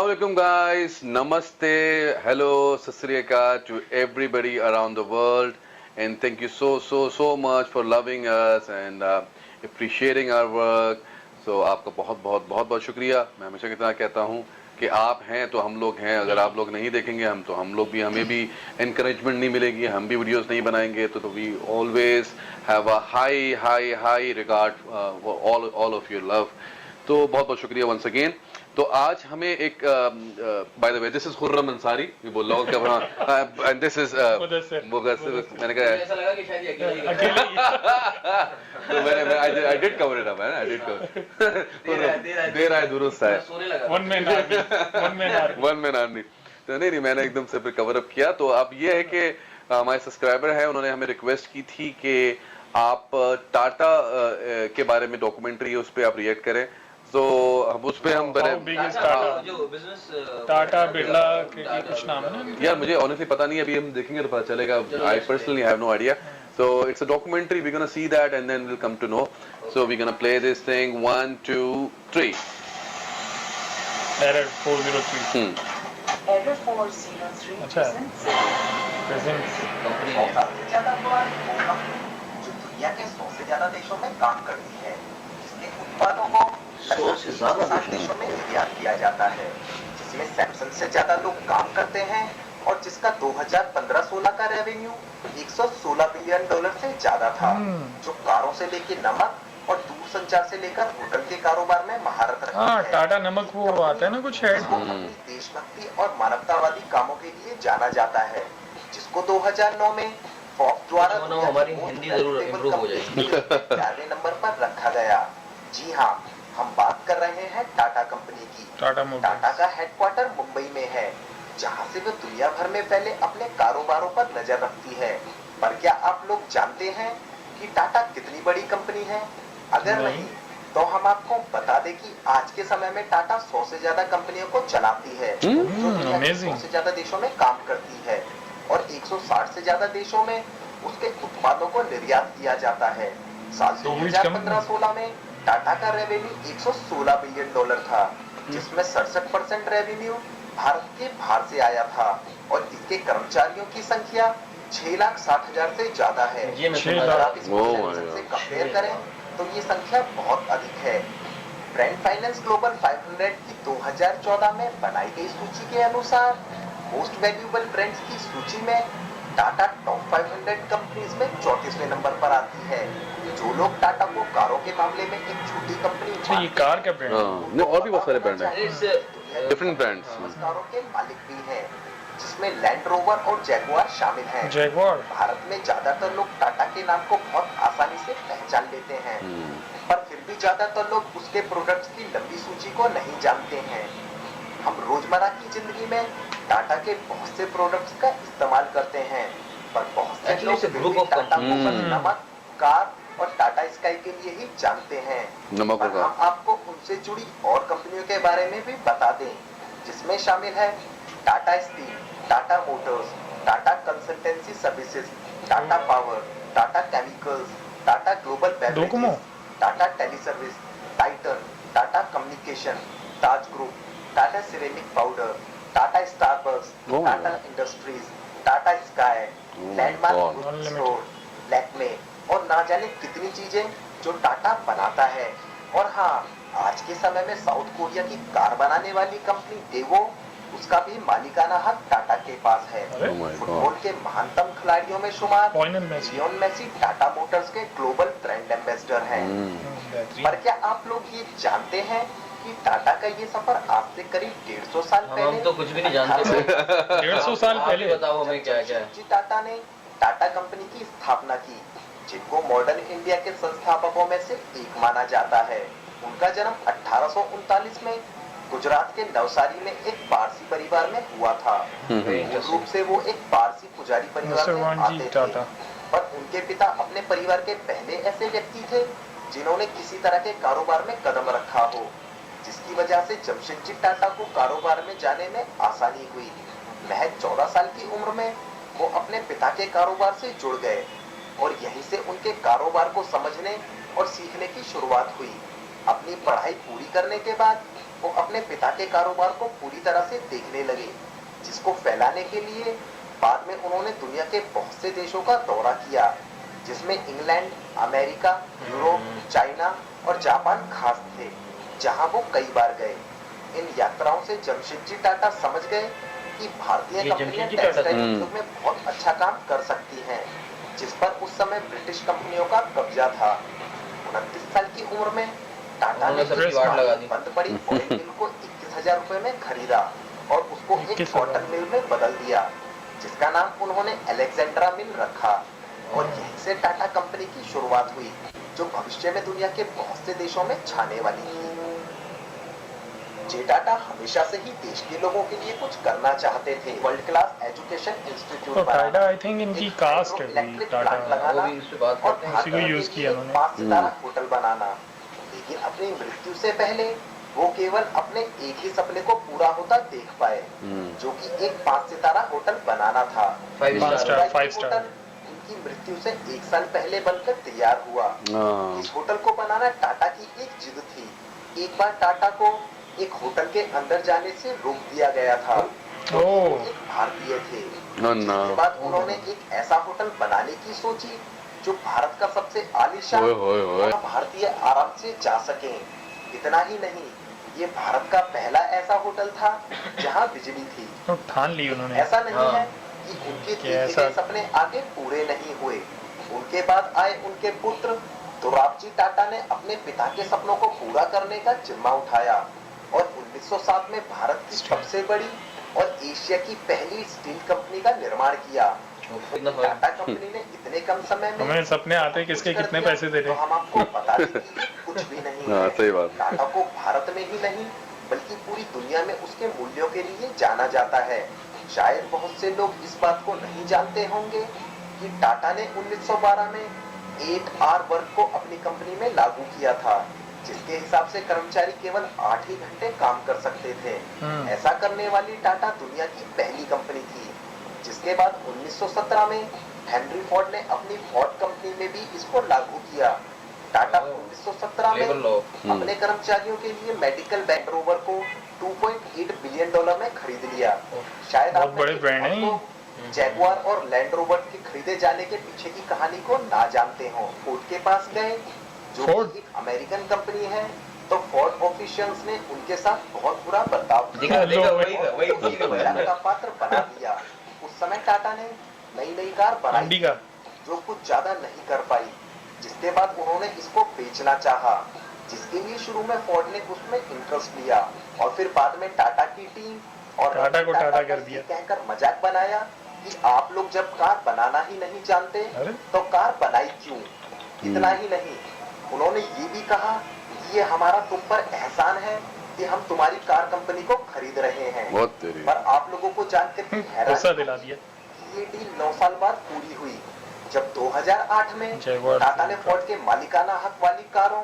Assalamu alaikum guys, namaste, hello, sat sri akal to everybody around the world, and thank you so much for loving us and appreciating our work. So आपका बहुत शुक्रिया। मैं हमेशा कितना कहता हूँ कि आप हैं तो हम लोग हैं, अगर आप लोग नहीं देखेंगे हम लोग भी, हमें भी encouragement नहीं मिलेगी, हम भी वीडियोस नहीं बनाएंगे। तो we always have a high regard for all of your love. तो बहुत शुक्रिया once again। तो आज हमें एक by the way this is Khurram Ansari, ये बोल रहा हूँ क्या, एंड दिस इज मुदस्सिर। मैंने कहा ऐसा लगा कि शायद अकेले तो मैंने I did cover it up, I did cover दे रहा है दुरुस्त है, वन मैन आर्मी। तो नहीं मैंने एकदम से फिर कवर अप किया। तो अब ये है कि हमारे सब्सक्राइबर हैं, उन्होंने हमें रिक्वेस्ट की थी कि आप टाटा के बारे में डॉक्यूमेंट्री है उस पर आप रिएक्ट करें। तो उस पे हम बने टाटा बिरला के कुछ नाम है ना यार, मुझे ऑनेस्टली पता नहीं, अभी हम देखेंगे तो पता चलेगा। I personally have no idea. So it's a documentary, we're gonna see that and then we'll come to know. So we're gonna play this thing, 1 2 3. Error 403. Error 403 अच्छा presents कंपनी जो दुनिया के 100 से ज्यादा देशों में काम करती है, जिसके उत्पादों को 100 से ज्यादा देशों में निर्यात किया जाता है, जिसमें सैमसंग से ज्यादा लोग काम करते हैं और जिसका 2015-16 का रेवेन्यू $116 बिलियन से ज्यादा था, जो कारों से लेकर नमक और दूरसंचार से लेकर होटल के कारोबार में महारत रखती है। टाटा नमक वो आता है ना कुछ है, देशभक्ति और मानवतावादी कामों के लिए जाना जाता है, जिसको 2009 में फॉक्स द्वारा हमारी हिंदी जरूर इम्प्रूव हो जाएगी 4वें नंबर पर रखा गया। जी हाँ, हम बात कर रहे हैं टाटा कंपनी की। टाटा का हेडक्वार्टर मुंबई में है, जहां से वो दुनिया भर में पहले अपने कारोबारों पर नजर रखती है। पर क्या आप लोग जानते हैं कि टाटा कितनी बड़ी कंपनी है? अगर नहीं तो हम आपको बता दें कि आज के समय में टाटा 100 से ज्यादा कंपनियों को चलाती है, जो दुनिया के 100 से ज्यादा देशों में काम करती है और 160 से ज्यादा देशों में उसके उत्पादों को निर्यात किया जाता है। साल 2015-16 में टाटा का रेवेन्यू $116 बिलियन था, जिसमें 67% रेवेन्यू भारत के बाहर से आया था और इसके कर्मचारियों की संख्या 6,60,000 से ज्यादा है। अगर आप इसको से कंपेयर करें तो ये संख्या बहुत अधिक है। ब्रांड फाइनेंस ग्लोबल 500 की 2014 में बनाई गई सूची के अनुसार मोस्ट वैल्यूएबल ब्रांड्स की सूची में टाटा टॉप 500 कंपनीज में 34वें नंबर पर आती है। जो लोग टाटा को कारों के मामले में एक छोटी कंपनी, ये कार का ब्रांड नहीं, और भी बहुत सारे ब्रांड हैं, डिफरेंट ब्रांड्स कारों के मालिक भी हैं, जिसमें लैंड रोवर और जैगुआर शामिल हैं। जैगुआर भारत में ज्यादातर लोग टाटा के नाम को बहुत आसानी से पहचान लेते हैं, पर फिर भी ज्यादातर लोग उसके प्रोडक्ट्स की लंबी सूची को नहीं जानते हैं। हम रोजमर्रा की जिंदगी में टाटा के बहुत से प्रोडक्ट्स का इस्तेमाल करते हैं, पर बहुत से लोग टाटा को बस नमक, कार और टाटा स्काई के लिए ही जानते हैं। पर हम आपको उनसे जुड़ी और कंपनियों के बारे में भी बता दें, जिसमें शामिल है Tata steel, Tata motors, Tata consultancy services, Tata power, Tata chemicals, Tata global beverages, Tata tele service, Titan, Tata communication, Taj group, Tata ceramic powder, Tata Starbucks, Tata industries, Tata sky, landmark store, Lakme और ना जाने कितनी चीजें जो टाटा बनाता है। और हाँ, आज के समय में साउथ कोरिया की कार बनाने वाली कंपनी डेवो, उसका भी मालिकाना हक टाटा के पास है। फुटबॉल के महानतम खिलाड़ियों में शुमार लियोन मेसी टाटा मोटर्स के ग्लोबल ब्रांड एम्बेसडर हैं। पर क्या आप लोग ये जानते हैं कि टाटा का ये सफर आज से करीब 150 साल पहले, हम तो कुछ भी नहीं जानते 150 साल पहले बताओ हमें क्या क्या है। टाटा ने टाटा कंपनी की स्थापना की, जिनको मॉडर्न इंडिया के संस्थापकों में से एक माना जाता है। उनका जन्म 1839 में गुजरात के नवसारी में एक पारसी परिवार में हुआ था। मूल रूप से वो एक पारसी पुजारी परिवार में आते थे, पर उनके पिता अपने परिवार के पहले ऐसे व्यक्ति थे जिन्होंने किसी तरह के कारोबार में कदम रखा हो, जिसकी वजह से जमशेदजी टाटा को कारोबार में जाने में आसानी हुई। महज 14 साल की उम्र में वो अपने पिता के कारोबार से जुड़ गए और यहीं से उनके कारोबार को समझने और सीखने की शुरुआत हुई। अपनी पढ़ाई पूरी करने के बाद वो अपने पिता के कारोबार को पूरी तरह से देखने लगे, जिसको फैलाने के लिए बाद में उन्होंने दुनिया के बहुत से देशों का दौरा किया, जिसमें इंग्लैंड, अमेरिका, यूरोप, चाइना और जापान खास थे, जहां वो कई बार गए। इन यात्राओं से जमशेदजी टाटा समझ गए कि भारतीय ये कंपनियां जमशेदजी टाटा टेक्सटाइल थे। उद्योग में बहुत अच्छा काम कर सकती हैं, जिस पर उस समय ब्रिटिश कंपनियों का कब्जा था। 29 साल की उम्र में टाटा ने उन्होंने सब जुगाड़ लगा दी। बंद पड़ी ऑयल मिल को 21,000 रुपए में खरीदा और उसको एक 21,000 कॉटन मिल में बदल दिया, जिसका नाम उन्होंने अलेक्जेंड्रा मिल रखा। और यहीं से टाटा कंपनी की शुरुआत हुई, जो भविष्य में दुनिया के बहुत से देशों में छाने वाली थी। जे टाटा हमेशा से ही देश के लोगों के लिए कुछ करना चाहते थे। वर्ल्ड क्लास एजुकेशन इंस्टीट्यूट तो टाटा आई थिंक इनकी कास्ट है भी, टाटा वो भी इससे बात करते हैं। उसी को use किया उन्होंने। 5 सितारा होटल बनाना, लेकिन अपनी मृत्यु से पहले वो केवल अपने एक ही सपने को पूरा होता देख पाए, जो कि एक 5 सितारा होटल बनाना था। 5 5 स्टार। Star, 5 star. होटल उनकी मृत्यु से 1 साल पहले बनकर तैयार हुआ। हाँ। इस होटल को बनाना टाटा की एक जिद थी। एक बार टाटा को एक होटल के अंदर जाने से रोक दिया गया था, क्योंकि वो एक भारतीय थे। जिसके बाद उन्होंने एक ऐसा होटल बनाने की सोची जो भारत का सबसे आलीशान ओए होए होए। और भारतीय आराम से जा सके। इतना ही नहीं, ये भारत का पहला ऐसा होटल था जहां बिजली थी। तो ठान ली उन्होंने। ऐसा नहीं हाँ। है कि उनके कि देखे ऐसा- गए सपने आगे पूरे नहीं हुए। उनके बाद आए उनके पुत्र दोराबजी टाटा ने अपने पिता के सपनों को पूरा करने का जिम्मा उठाया और 1907 में भारत की सबसे बड़ी और एशिया की पहली स्टील कंपनी का निर्माण किया। टाटा कंपनी ने इतने कम समय में हमें सपने आते किसके कुछ कर कितने दिया, पैसे दे तो रहे। हम आपको बता दें कि ये कुछ भी नहीं हाँ, है। सही बात। टाटा को भारत में ही नहीं बल्कि पूरी दुनिया में उसके मूल्यों के लिए जाना जाता है। शायद बहुत से लोग इस बात को नहीं जानते होंगे कि टाटा ने 1912 में 8 वर्क को अपनी कंपनी में लागू किया था, जिसके हिसाब से कर्मचारी केवल 8 ही घंटे काम कर सकते थे। ऐसा करने वाली टाटा दुनिया की पहली कंपनी थी, जिसके बाद 1917 में हेनरी फोर्ड ने अपनी फोर्ड कंपनी में भी इसको लागू किया। टाटा 1917 में लेबर लॉ। अपने कर्मचारियों के लिए मेडिकल लैंड रोवर को $2.8 बिलियन में खरीद लिया। शायद बहुत आप बड़े ब्रांड हैं ये। जैगुआर और लैंड रोवर के खरीदे जाने के पीछे की कहानी को ना जानते हो। फोर्ड के पास गए, जो फोर्ड? कि एक अमेरिकन कंपनी है, तो फोर्ड ऑफिशियल्स ने उनके साथ बहुत बुरा बर्ताव देखा देखा लो, वही उसको मजाक का पात्र बना दिया। उस समय टाटा ने नई कार अंडी बनाई का। जो कुछ ज्यादा नहीं कर पाई, जिसके बाद उन्होंने इसको बेचना चाहा, जिसके लिए शुरू में फोर्ड ने उसमें इंटरेस्ट लिया और फिर बाद में टाटा की टीम और टाटा को टाटा कर दिया। कहकर मजाक बनाया कि आप लोग जब कार बनाना ही नहीं जानते अरे? तो कार बनाई क्यों। इतना ही नहीं, उन्होंने ये भी कहा कि ये हमारा तुम पर एहसान है कि हम तुम्हारी कार कंपनी को खरीद रहे हैं। बहुत तेरी। पर आप लोगों को जानकर भी गुस्सा हैरानी दिला दिया। ये डील 9 साल बाद पूरी हुई, जब 2008 में जैगुआर टाटा ने फोर्ड के मालिकाना हक वाली कारों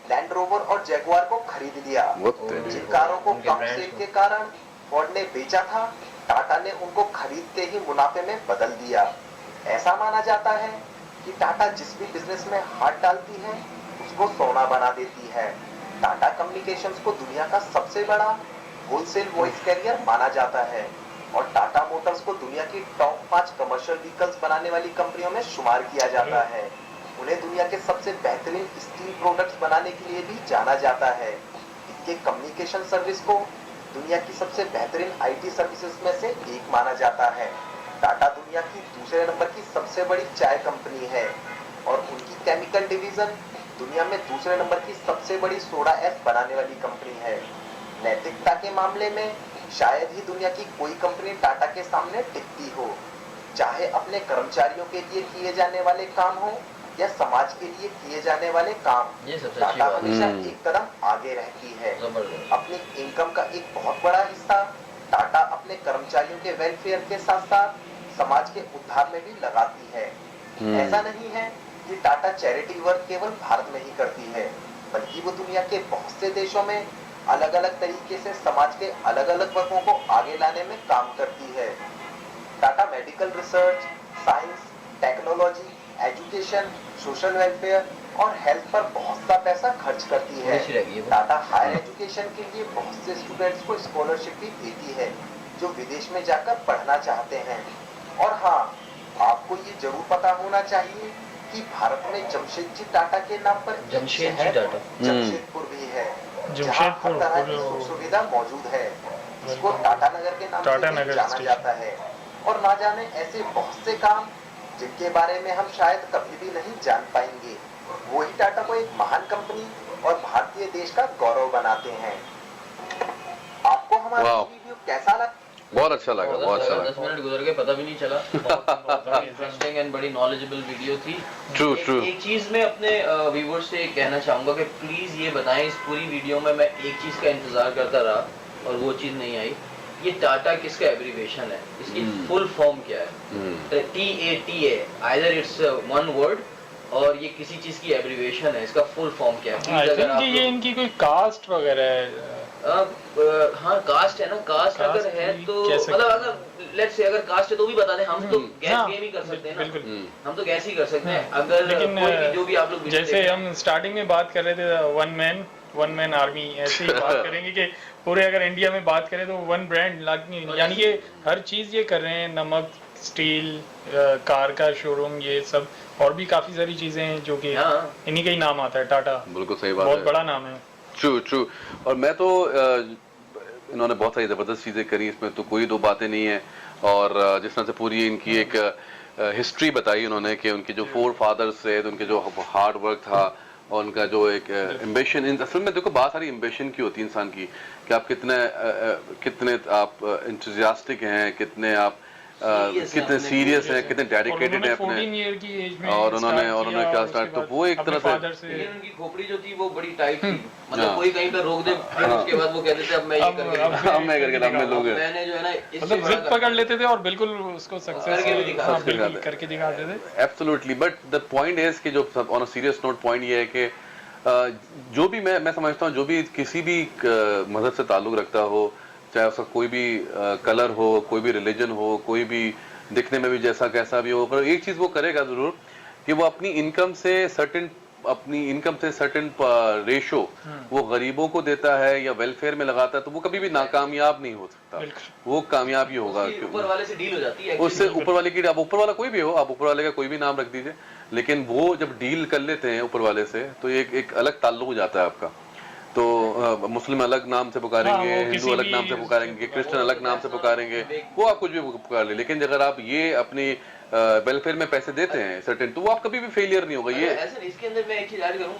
लैंड रोवर और जैगुआर को खरीद लिया। बहुत तेरी। जिन कारों को उनके कम ब्रांड्स सेल को। के कारण फोर्ड ने बेचा था, टाटा ने उनको खरीदते ही मुनाफे में बदल दिया। ऐसा माना जाता है कि टाटा जिस भी बिजनेस में हाथ डालती है उसको सोना बना देती है। टाटा कम्युनिकेशंस को दुनिया का सबसे बड़ा होलसेल वॉइस कैरियर माना जाता है और टाटा मोटर्स को दुनिया की टॉप 5 कमर्शियल व्हीकल्स बनाने वाली कंपनियों में शुमार किया जाता है। उन्हें दुनिया के सबसे बेहतरीन स्टील प्रोडक्ट्स बनाने के लिए भी जाना जाता है। इसके कम्युनिकेशन सर्विस को दुनिया की सबसे बेहतरीन आईटी सर्विसेज में से एक माना जाता है। टाटा दुनिया की दूसरे नंबर की सबसे बड़ी चाय कंपनी है और उनकी केमिकल डिवीजन दुनिया में दूसरे नंबर की सबसे बड़ी सोडा ऐश बनाने वाली कंपनी है। नैतिकता के मामले में शायद ही दुनिया की कोई कंपनी टाटा के सामने टिकती हो, चाहे अपने कर्मचारियों के लिए किए जाने वाले काम हो या समाज के लिए किए जाने वाले काम। ये सबसे अच्छी टाटा बात है। हमेशा एक कदम आगे रहती है। जबरदस्त। अपनी इनकम का एक बहुत बड़ा हिस्सा टाटा अपने कर्मचारियों के वेलफेयर के साथ साथ समाज के उद्धार में भी लगाती है। ऐसा नहीं है कि टाटा चैरिटी वर्क केवल भारत में ही करती है, बल्कि वो दुनिया के बहुत से देशों में अलग अलग तरीके से समाज के अलग अलग वर्गों को आगे लाने में काम करती है। Tata medical research, science, technology, education, social welfare, और हेल्थ पर बहुत सा पैसा खर्च करती है। थोड़ी सी रह गई है वो। टाटा हायर एजुकेशन के लिए बहुत से स्टूडेंट्स को स्कॉलरशिप भी देती है जो विदेश में जाकर पढ़ना चाहते हैं। और हाँ, आपको ये जरूर पता होना चाहिए कि भारत में जमशेदजी टाटा के नाम पर एक जमशेदजी शहर टाटा। जमशेदपुर भी है, जहाँ हर जमशेदपुर, तरह की सुख सुविधा मौजूद है। इसको टाटा नगर के नाम से टाटा भी नगर जाना स्टेशन। जाता है। और ना जाने ऐसे बहुत से काम जिनके बारे में हम शायद कभी भी नहीं जान पाएंगे, वही टाटा को एक महान कंपनी और भारतीय देश का गौरव बनाते हैं। आपको हमारा वाह। वीडियो कैसा लगा? बहुत अच्छा लगा, बहुत अच्छा 10 लगा। मिनट गुजर गए पता भी नहीं चला। बहुत इंटरेस्टिंग एंड बड़ी नॉलेजेबल वीडियो थी। True, एक- true. एक चीज मैं अपने व्यूअर्स से कहना चाहूंगा कि प्लीज ये बताएं, इस पूरी वीडियो में मैं एक चीज का इंतजार करता रहा और वो चीज नहीं आई। ये टाटा किसका एब्रीविएशन है, इसकी हम्म। फुल फॉर्म क्या है? हम्म, TATA, either it's one word और ये किसी चीज की एब्रीविएशन है, इसका फुल फॉर्म क्या है? आई Please, अगर थिंक आप ये लोग- इनकी कोई कास्ट वगैरह है। हाँ कास्ट है ना, कास्ट अगर Caste है भी तो कह सकते मतलब हैं। अगर लेट्स से अगर कास्ट है तो भी बता दें, हम तो गैस हाँ, गेम ही कर सकते हैं ना। बिल्कुल। हम्म, हम तो गैस ही कर सकते हैं। हाँ, अगर लेकिन कोई भी जो भी आप लोग वीडियो जैसे देख रहे हम स्टार्टिंग में बात कर रहे थे वन मैन आर्मी, ऐसे ही बात करेंगे कि पूरे अगर इंडिया में बात करें तो वन ब्रांड यानी कि हर चीज ये कर रहे हैं, नमक, स्टील, कार का शोरूम, ये सब और भी काफी सारी चीजें हैं जो कि हाँ। इन्हीं का ही नाम आता है। टाटा बिल्कुल सही बात बहुत है। बड़ा नाम है। True true. और मैं तो इन्होंने बहुत सारी ज़बरदस्त चीज़ें करी, इसमें तो कोई दो बातें नहीं है। और जिस तरह से पूरी इनकी एक हिस्ट्री बताई उन्होंने कि उनके जो फोर फादर्स थे, तो उनके जो हार्ड वर्क था और उनका जो एक एम्बिशन, असल में देखो बहुत सारी एम्बिशन की होती है इंसान की, कि आप कितने आप इंथुजियास्टिक हैं, कितने आप कितने सीरियस हैं, कितने डेडिकेटेड हैं अपने। 14 ईयर की एज में और उन्होंने किया क्या और स्टार्ट, उसके तो बाद वो एक अपने तरह से father लेकिन उनकी खोपड़ी जो थी वो बड़ी टाइट थी, हाँ। मतलब कोई कहीं पे रोक दे फिर उसके बाद वो कहते थे अब मैं ये अब- करके अब- दिखाऊंगा। हम मैं करके नाम में लोग हैं। मैंने जो है ना इस मतलब चीज़ जिद का- पकड़ लेते थे और बिल्कुल उसको सक्सेस करके भी दिखा- हाँ, करके बिल्कुल दिखाते। करके दिखाते थे। Absolutely, but the point is कि जो on a serious note point ये है कि जो भी मैं समझता हूँ, जो भी किसी भी मजहब से ताल्लुक रखता हो, चाहे उसका कोई भी कलर हो, कोई भी रिलीजन हो, कोई भी दिखने में भी जैसा कैसा भी हो, पर एक चीज वो करेगा जरूर कि वो अपनी इनकम से सर्टेन रेशो वो गरीबों को देता है या वेलफेयर में लगाता है, तो वो कभी भी नाकामयाब नहीं हो सकता, बिल्कुल। वो कामयाबी होगा। उसकी ऊपर वाले से डील हो जाती है उससे actually। ऊपर वाले की, आप ऊपर वाला कोई भी हो, आप ऊपर वाले का कोई भी नाम रख दीजिए, लेकिन वो जब डील कर लेते हैं ऊपर वाले से, तो एक अलग ताल्लुक हो जाता है आपका। तो मुस्लिम अलग नाम से पुकारेंगे, हाँ, वो हिंदू किसी अलग भी नाम से पुकारेंगे, क्रिश्चियन अलग नाम से पुकारेंगे, वो आप कुछ भी पुकार ले, लेकिन अगर आप ये अपनी वेलफेयर में पैसे देते हैं सर्टेन, तो वो आप कभी भी फेलियर नहीं होगा। ये ऐसे नहीं, इसके अंदर मैं एक चीज ऐड करूं,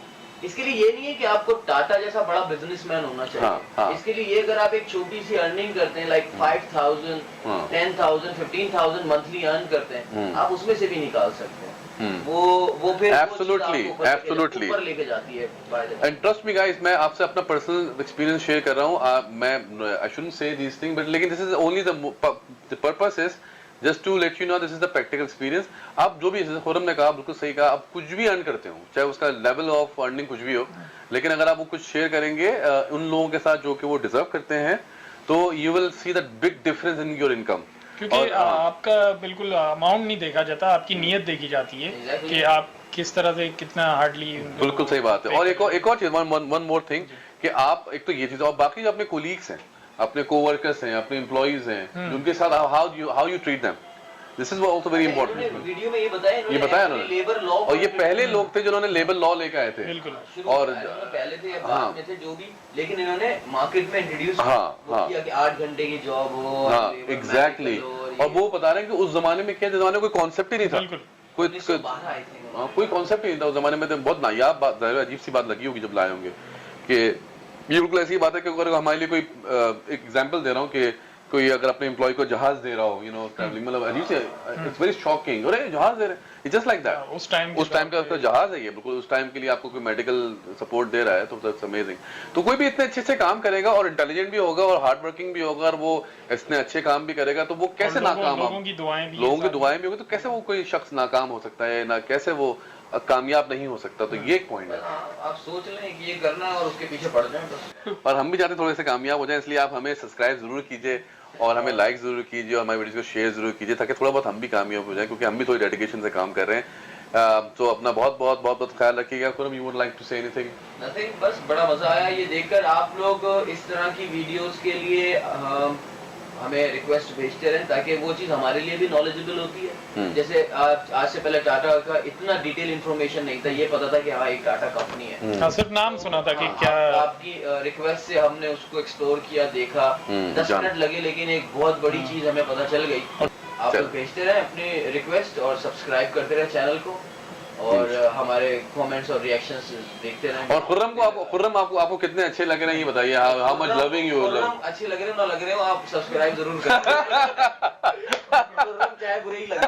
इसके लिए ये नहीं है कि आपको टाटा जैसा बड़ा बिजनेसमैन होना चाहिए। हाँ, हाँ। इसके लिए ये अगर आप एक छोटी सी अर्निंग करते हैं लाइक 5000 हाँ। 10,000 15,000 मंथली अर्न करते हैं, आप उसमें से भी निकाल सकते हैं। वो फिर Absolutely, absolutely. ऊपर लेके जाती है by the way। And trust me guys, मैं आपसे अपना पर्सनल एक्सपीरियंस शेयर कर रहा हूँ। मैं I shouldn't say this thing, but लेकिन this is only the purpose is just to let you know this is the practical experience. आप जो भी, खुरम ने कहा बिल्कुल सही कहा, आप कुछ भी अर्न करते हो, चाहे उसका लेवल ऑफ अर्निंग कुछ भी हो, लेकिन अगर आप वो कुछ शेयर करेंगे उन लोगों के साथ जो कि वो डिजर्व करते हैं, तो you will see that big difference in your income. क्योंकि आपका बिल्कुल अमाउंट नहीं देखा जाता, आपकी नीयत देखी जाती है Exactly. कि आप किस तरह से कितना हार्डली। बिल्कुल सही बात है। और एक और चीज, वन मोर थिंग, कि आप एक तो ये चीज, और बाकी जो अपने कोलीग्स हैं, अपने कोवर्कर्स हैं, अपने एम्प्लॉइज हैं, जिनके साथ how you treat them, this is also very इन्होंने इंपॉर्टेंट। वीडियो में ये बताया, ये बताया उन्होंने, लेबर लॉ, और ये पहले लोग थे जिन्होंने लेबर लॉ लेकर आए थे। बिल्कुल। और पहले थे या हाँ। बाद में थे जो भी, लेकिन इन्होंने मार्केट में इंट्रोड्यूस हाँ। किया कि 8 घंटे की जॉब हो। हाँ एग्जैक्टली। और वो बता रहे हैं कि उस जमाने में क्या, जमाने में कोई कॉन्सेप्ट ही नहीं था, बिल्कुल। कोई 1912 आए थे। कोई कॉन्सेप्ट ही नहीं था उस जमाने में। तो बहुत नायाब बात, अजीब सी बात लगी होगी जब लाए होंगे, कि ये बिल्कुल ऐसी बात है कि अगर हमारे लिए कोई एक एग्जांपल दे रहा हूँ कि कोई अगर अपने एम्प्लॉय को जहाज दे रहा हो, यू नो ट्रैवलिंग, मतलब अजीब से, इट्स वेरी शॉकिंग, अरे जहाज दे रहे हैं, इट्स जस्ट लाइक दैट। उस टाइम का उसका जहाज है ये, बिल्कुल उस टाइम के लिए आपको कोई मेडिकल सपोर्ट दे रहा है, तो दैट्स अमेजिंग। तो कोई भी इतने अच्छे से काम करेगा और इंटेलिजेंट भी होगा और हार्ड वर्किंग भी होगा और वो इतने अच्छे काम भी करेगा, तो वो कैसे नाकाम, लोगों की दुआएं भी भी होगी, तो कैसे वो कोई शख्स नाकाम हो सकता है, ना कैसे वो कामयाब नहीं हो सकता। तो ये एक पॉइंट है। आप सोच लें कि ये करना है और उसके पीछे पड़ जाएं बस। और हम भी चाहते हैं थोड़े से कामयाब हो जाएं, इसलिए आप हमें सब्सक्राइब जरूर कीजिए और हमें लाइक जरूर कीजिए और हमारी वीडियोस को शेयर जरूर कीजिए, ताकि थोड़ा बहुत हम भी कामयाब हो जाएं, क्योंकि हम भी थोड़ी डेडिकेशन से काम कर रहे हैं। तो अपना बहुत बहुत बहुत बहुत ख्याल रखिएगा। Khurram, you would like to say anything? Nothing, बस बड़ा मजा आया ये देखकर। आप लोग इस तरह की वीडियोस के लिए हमें रिक्वेस्ट भेजते रहें ताकि वो चीज हमारे लिए भी नॉलेजेबल होती है। जैसे आज से पहले टाटा का इतना डिटेल इंफॉर्मेशन नहीं था, ये पता था कि हाँ एक टाटा कंपनी है। हाँ, सिर्फ नाम सुना था कि क्या। आपकी रिक्वेस्ट से हमने उसको एक्सप्लोर किया, देखा, 10 मिनट लगे लेकिन एक बहुत बड़ी चीज हमें पता चल गई। आप लोग भेजते रहे अपनी रिक्वेस्ट और सब्सक्राइब करते रहे चैनल को, और हमारे कमेंट्स और रिएक्शंस देखते रहें। और खुर्रम आपको कितने अच्छे लग रहे हैं ये बताइए। How much loving you? अच्छे लग रहे हो ना लग रहे हो, आप सब्सक्राइब जरूर करें। चाहे बुरे ही लगे।